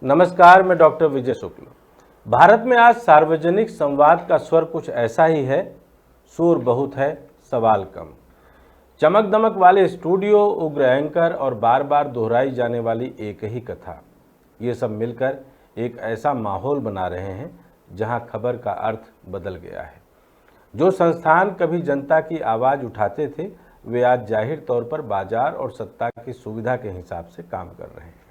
नमस्कार, मैं डॉक्टर विजय शुक्ल। भारत में आज सार्वजनिक संवाद का स्वर कुछ ऐसा ही है। शोर बहुत है, सवाल कम। चमक दमक वाले स्टूडियो, उग्र एंकर और बार बार दोहराई जाने वाली एक ही कथा, ये सब मिलकर एक ऐसा माहौल बना रहे हैं जहां खबर का अर्थ बदल गया है। जो संस्थान कभी जनता की आवाज़ उठाते थे, वे आज जाहिर तौर पर बाजार और सत्ता की सुविधा के हिसाब से काम कर रहे हैं।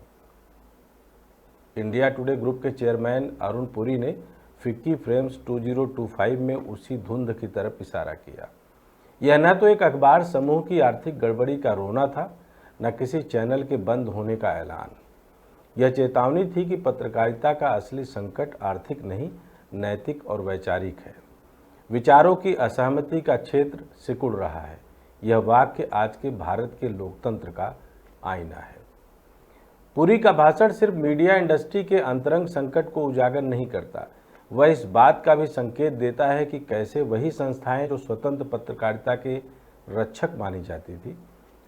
इंडिया टुडे ग्रुप के चेयरमैन अरुण पुरी ने फिक्की फ्रेम्स 2025 में उसी धुंध की तरफ इशारा किया। यह न तो एक अखबार समूह की आर्थिक गड़बड़ी का रोना था, न किसी चैनल के बंद होने का ऐलान। यह चेतावनी थी कि पत्रकारिता का असली संकट आर्थिक नहीं, नैतिक और वैचारिक है। विचारों की असहमति का क्षेत्र सिकुड़ रहा है। यह वाक्य आज के भारत के लोकतंत्र का आईना है। पुरी का भाषण सिर्फ मीडिया इंडस्ट्री के अंतरंग संकट को उजागर नहीं करता, वह इस बात का भी संकेत देता है कि कैसे वही संस्थाएं जो स्वतंत्र पत्रकारिता के रक्षक मानी जाती थी,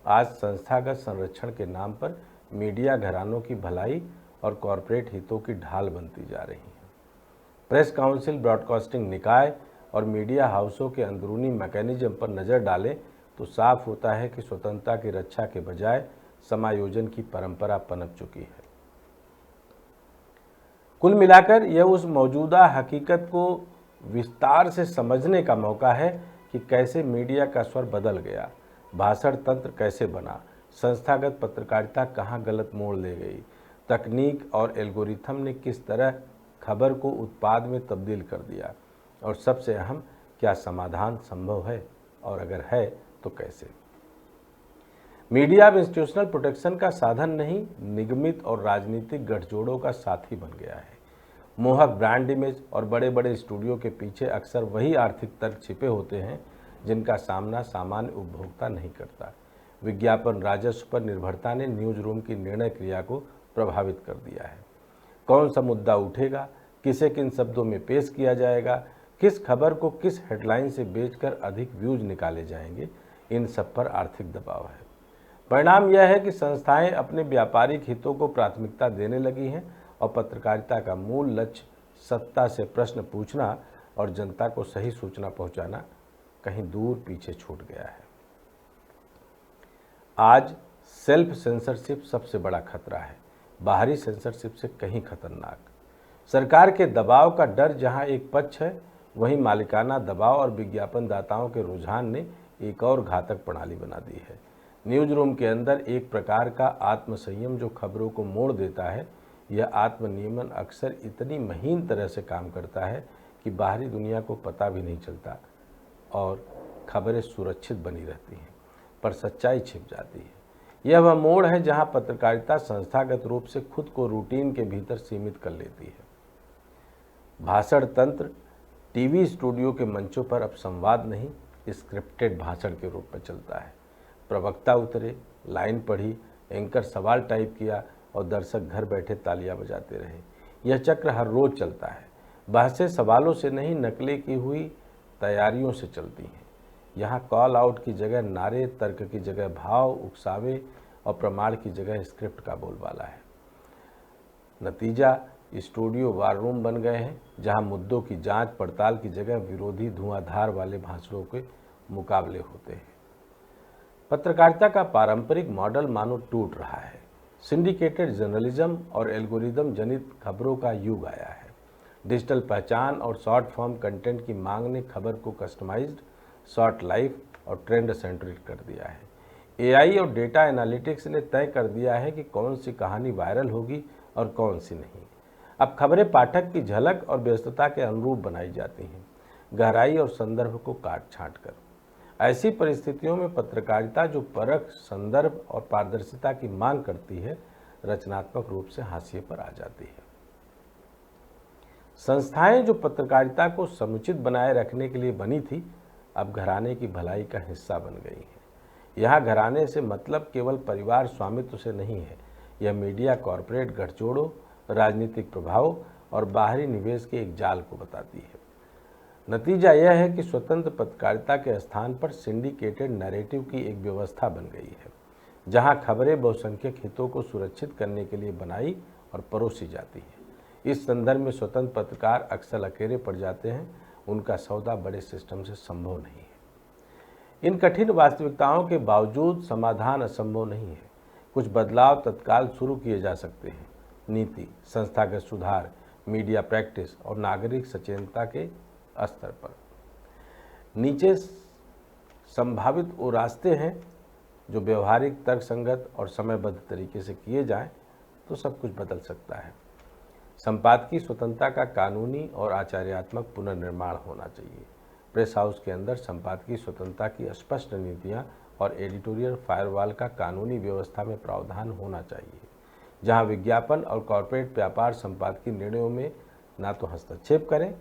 आज संस्थागत संरक्षण के नाम पर मीडिया घरानों की भलाई और कॉरपोरेट हितों की ढाल बनती जा रही हैं। प्रेस काउंसिल, ब्रॉडकास्टिंग निकाय और मीडिया हाउसों के अंदरूनी मैकेनिज्म पर नज़र डालें तो साफ होता है कि स्वतंत्रता की रक्षा के बजाय समायोजन की परंपरा पनप चुकी है। कुल मिलाकर यह उस मौजूदा हकीकत को विस्तार से समझने का मौका है कि कैसे मीडिया का स्वर बदल गया, भाषण तंत्र कैसे बना, संस्थागत पत्रकारिता कहाँ गलत मोड़ ले गई, तकनीक और एल्गोरिथम ने किस तरह खबर को उत्पाद में तब्दील कर दिया, और सबसे अहम, क्या समाधान संभव है, और अगर है तो कैसे। मीडिया अब इंस्टीट्यूशनल प्रोटेक्शन का साधन नहीं, निगमित और राजनीतिक गठजोड़ों का साथी बन गया है। मोहक ब्रांड इमेज और बड़े बड़े स्टूडियो के पीछे अक्सर वही आर्थिक तर्क छिपे होते हैं जिनका सामना सामान्य उपभोक्ता नहीं करता। विज्ञापन राजस्व पर निर्भरता ने न्यूज रूम की निर्णय क्रिया को प्रभावित कर दिया है। कौन सा मुद्दा उठेगा, किसे किन शब्दों में पेश किया जाएगा, किस खबर को किस हेडलाइन से बेचकर अधिक व्यूज निकाले जाएंगे, इन सब पर आर्थिक दबाव है। परिणाम यह है कि संस्थाएं अपने व्यापारिक हितों को प्राथमिकता देने लगी हैं और पत्रकारिता का मूल लक्ष्य, सत्ता से प्रश्न पूछना और जनता को सही सूचना पहुंचाना, कहीं दूर पीछे छूट गया है। आज सेल्फ सेंसरशिप सबसे बड़ा खतरा है, बाहरी सेंसरशिप से कहीं खतरनाक। सरकार के दबाव का डर जहां एक पक्ष है, वहीं मालिकाना दबाव और विज्ञापनदाताओं के रुझान ने एक और घातक प्रणाली बना दी है। न्यूज रूम के अंदर एक प्रकार का आत्मसंयम जो खबरों को मोड़ देता है। यह आत्मनियमन अक्सर इतनी महीन तरह से काम करता है कि बाहरी दुनिया को पता भी नहीं चलता और खबरें सुरक्षित बनी रहती हैं, पर सच्चाई छिप जाती है। यह वह मोड़ है जहां पत्रकारिता संस्थागत रूप से खुद को रूटीन के भीतर सीमित कर लेती है। भाषण तंत्र टीवी स्टूडियो के मंचों पर अब संवाद नहीं, स्क्रिप्टेड भाषण के रूप में चलता है। प्रवक्ता उतरे, लाइन पढ़ी, एंकर सवाल टाइप किया और दर्शक घर बैठे तालियां बजाते रहे। यह चक्र हर रोज चलता है। बहसें सवालों से नहीं, नकलें की हुई तैयारियों से चलती हैं। यहाँ कॉल आउट की जगह नारे, तर्क की जगह भाव, उकसावे और प्रमाण की जगह स्क्रिप्ट का बोलबाला है। नतीजा, स्टूडियो वार रूम बन गए हैं जहाँ मुद्दों की जांच पड़ताल की जगह विरोधी धुआंधार वाले भाषणों के मुकाबले होते हैं। पत्रकारिता का पारंपरिक मॉडल मानो टूट रहा है। सिंडिकेटेड जर्नलिज्म और एल्गोरिदम जनित खबरों का युग आया है। डिजिटल पहचान और शॉर्ट फॉर्म कंटेंट की मांग ने खबर को कस्टमाइज्ड, शॉर्ट लाइफ और ट्रेंड सेंट्रिक कर दिया है। एआई और डेटा एनालिटिक्स ने तय कर दिया है कि कौन सी कहानी वायरल होगी और कौन सी नहीं। अब खबरें पाठक की झलक और व्यस्तता के अनुरूप बनाई जाती हैं, गहराई और संदर्भ को काट छांट कर। ऐसी परिस्थितियों में पत्रकारिता जो परख, संदर्भ और पारदर्शिता की मांग करती है, रचनात्मक रूप से हाशिए पर आ जाती है। संस्थाएं जो पत्रकारिता को समुचित बनाए रखने के लिए बनी थी, अब घराने की भलाई का हिस्सा बन गई हैं। यहाँ घराने से मतलब केवल परिवार स्वामित्व से नहीं है, यह मीडिया कॉरपोरेट गठजोड़ों, राजनीतिक प्रभाव और बाहरी निवेश के एक जाल को बताती है। नतीजा यह है कि स्वतंत्र पत्रकारिता के स्थान पर सिंडिकेटेड नैरेटिव की एक व्यवस्था बन गई है, जहां खबरें बहुसंख्यक हितों को सुरक्षित करने के लिए बनाई और परोसी जाती है। इस संदर्भ में स्वतंत्र पत्रकार अक्सर अकेले पड़ जाते हैं, उनका सौदा बड़े सिस्टम से संभव नहीं है। इन कठिन वास्तविकताओं के बावजूद समाधान असंभव नहीं है। कुछ बदलाव तत्काल शुरू किए जा सकते हैं। नीति, संस्थागत सुधार, मीडिया प्रैक्टिस और नागरिक सचेतनता के स्तर पर। नीचे संभावित वो रास्ते हैं जो व्यवहारिक, तर्कसंगत और समयबद्ध तरीके से किए जाएं तो सब कुछ बदल सकता है। संपादकीय स्वतंत्रता का कानूनी और आचार्यात्मक पुनर्निर्माण होना चाहिए। प्रेस हाउस के अंदर संपादकीय स्वतंत्रता की स्पष्ट नीतियां और एडिटोरियल फायरवॉल का कानूनी व्यवस्था में प्रावधान होना चाहिए, जहां विज्ञापन और कॉरपोरेट व्यापार संपादकीय निर्णयों में ना तो हस्तक्षेप करें।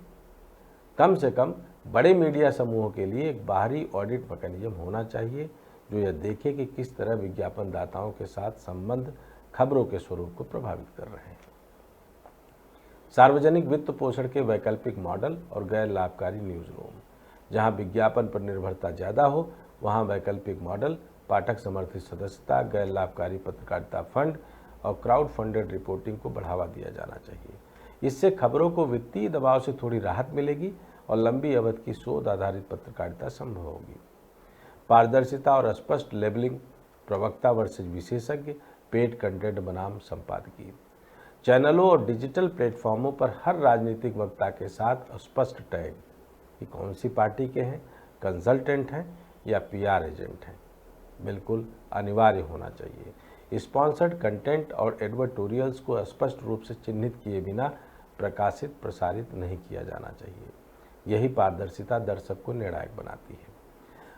कम से कम बड़े मीडिया समूहों के लिए एक बाहरी ऑडिट मैकेनिज्म होना चाहिए जो यह देखे कि किस तरह विज्ञापन दाताओं के साथ संबंध खबरों के स्वरूप को प्रभावित कर रहे हैं। सार्वजनिक वित्त पोषण के वैकल्पिक मॉडल और गैर लाभकारी न्यूज रूम। जहां विज्ञापन पर निर्भरता ज़्यादा हो, वहां वैकल्पिक मॉडल, पाठक समर्थित सदस्यता, गैर लाभकारी पत्रकारिता फंड और क्राउड फंडेड रिपोर्टिंग को बढ़ावा दिया जाना चाहिए। इससे खबरों को वित्तीय दबाव से थोड़ी राहत मिलेगी और लंबी अवधि की शोध आधारित पत्रकारिता संभव होगी। पारदर्शिता और स्पष्ट लेबलिंग, प्रवक्ता वर्सेज विशेषज्ञ, पेड कंटेंट बनाम संपादकीय। चैनलों और डिजिटल प्लेटफॉर्मों पर हर राजनीतिक वक्ता के साथ स्पष्ट टैग कि कौन सी पार्टी के हैं, कंसल्टेंट हैं या पीआर एजेंट हैं, बिल्कुल अनिवार्य होना चाहिए। स्पॉन्सर्ड कंटेंट और एडवर्टोरियल्स को स्पष्ट रूप से चिन्हित किए बिना प्रकाशित प्रसारित नहीं किया जाना चाहिए। यही पारदर्शिता दर्शक को निर्णायक बनाती है।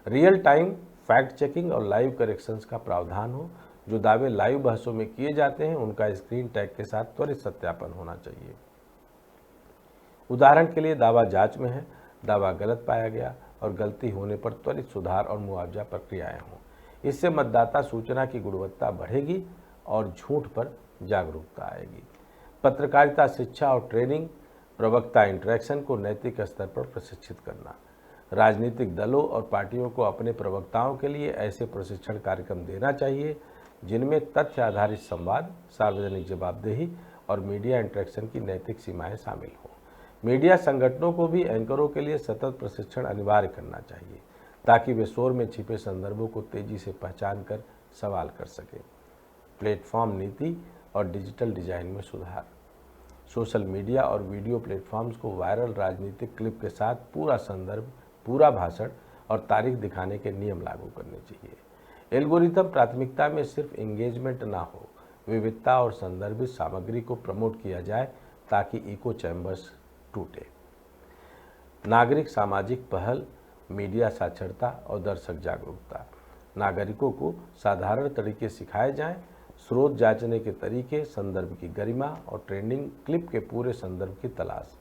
रियल टाइम फैक्ट चेकिंग और लाइव करेक्शंस का प्रावधान हो। जो दावे लाइव बहसों में किए जाते हैं उनका स्क्रीन टैग के साथ त्वरित सत्यापन होना चाहिए। उदाहरण के लिए, दावा जांच में है, दावा गलत पाया गया और गलती होने पर त्वरित सुधार और मुआवजा प्रक्रियाएं हों। इससे मतदाता सूचना की गुणवत्ता बढ़ेगी और झूठ पर जागरूकता आएगी। पत्रकारिता शिक्षा और ट्रेनिंग, प्रवक्ता इंटरेक्शन को नैतिक स्तर पर प्रशिक्षित करना। राजनीतिक दलों और पार्टियों को अपने प्रवक्ताओं के लिए ऐसे प्रशिक्षण कार्यक्रम देना चाहिए जिनमें तथ्य आधारित संवाद, सार्वजनिक जवाबदेही और मीडिया इंटरेक्शन की नैतिक सीमाएं शामिल हों। मीडिया संगठनों को भी एंकरों के लिए सतत प्रशिक्षण अनिवार्य करना चाहिए ताकि वे शोर में छिपे संदर्भों को तेजी से पहचान कर सवाल कर सकें। प्लेटफॉर्म नीति और डिजिटल डिजाइन में सुधार। सोशल मीडिया और वीडियो प्लेटफॉर्म्स को वायरल राजनीतिक क्लिप के साथ पूरा संदर्भ, पूरा भाषण और तारीख दिखाने के नियम लागू करने चाहिए। एल्गोरिथम प्राथमिकता में सिर्फ एंगेजमेंट ना हो, विविधता और संदर्भित सामग्री को प्रमोट किया जाए ताकि इको चैम्बर्स टूटे। नागरिक सामाजिक पहल, मीडिया साक्षरता और दर्शक जागरूकता। नागरिकों को साधारण तरीके सिखाए जाएं, स्रोत जांचने के तरीके, संदर्भ की गरिमा और ट्रेंडिंग क्लिप के पूरे संदर्भ की तलाश।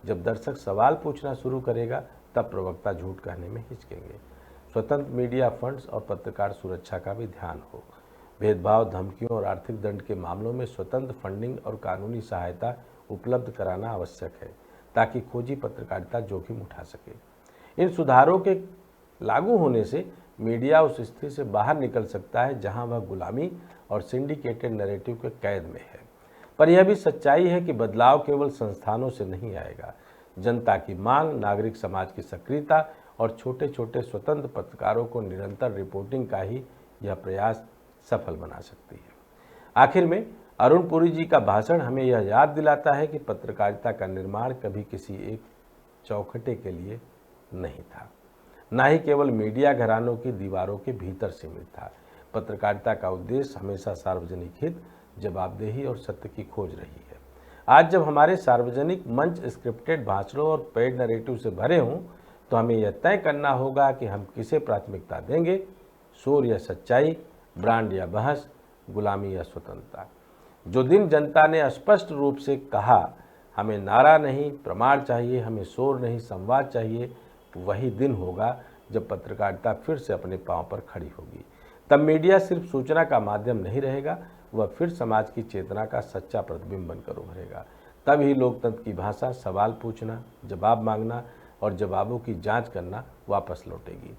जब दर्शक सवाल पूछना शुरू करेगा तब प्रवक्ता झूठ कहने में हिचकेंगे। स्वतंत्र मीडिया फंड्स और पत्रकार सुरक्षा का भी ध्यान हो। भेदभाव, धमकियों और आर्थिक दंड के मामलों में स्वतंत्र फंडिंग और कानूनी सहायता उपलब्ध कराना आवश्यक है ताकि खोजी पत्रकारिता जोखिम उठा सके। इन सुधारों के लागू होने से मीडिया उस स्थिति से बाहर निकल सकता है जहां वह गुलामी और सिंडिकेटेड नैरेटिव के कैद में है। पर यह भी सच्चाई है कि बदलाव केवल संस्थानों से नहीं आएगा। जनता की मांग, नागरिक समाज की सक्रियता और छोटे छोटे स्वतंत्र पत्रकारों को निरंतर रिपोर्टिंग का ही यह प्रयास सफल बना सकती है। आखिर में अरुण पुरी जी का भाषण हमें यह याद दिलाता है कि पत्रकारिता का निर्माण कभी किसी एक चौखटे के लिए नहीं था, ना ही केवल मीडिया घरानों की दीवारों के भीतर सीमित था। पत्रकारिता का उद्देश्य हमेशा सार्वजनिक हित, जवाबदेही और सत्य की खोज रही है। आज जब हमारे सार्वजनिक मंच स्क्रिप्टेड भाषणों और पेड नैरेटिव से भरे हों तो हमें यह तय करना होगा कि हम किसे प्राथमिकता देंगे, शोर या सच्चाई, ब्रांड या बहस, गुलामी या स्वतंत्रता। जो दिन जनता ने स्पष्ट रूप से कहा हमें नारा नहीं प्रमाण चाहिए, हमें शोर नहीं संवाद चाहिए, वही दिन होगा जब पत्रकारिता फिर से अपने पांव पर खड़ी होगी। तब मीडिया सिर्फ सूचना का माध्यम नहीं रहेगा, वह फिर समाज की चेतना का सच्चा प्रतिबिंब बनकर उभरेगा। तब ही लोकतंत्र की भाषा सवाल पूछना, जवाब मांगना और जवाबों की जांच करना वापस लौटेगी।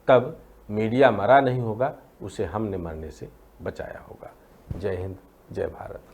तब मीडिया मरा नहीं होगा, उसे हमने मरने से बचाया होगा। जय हिंद, जय भारत।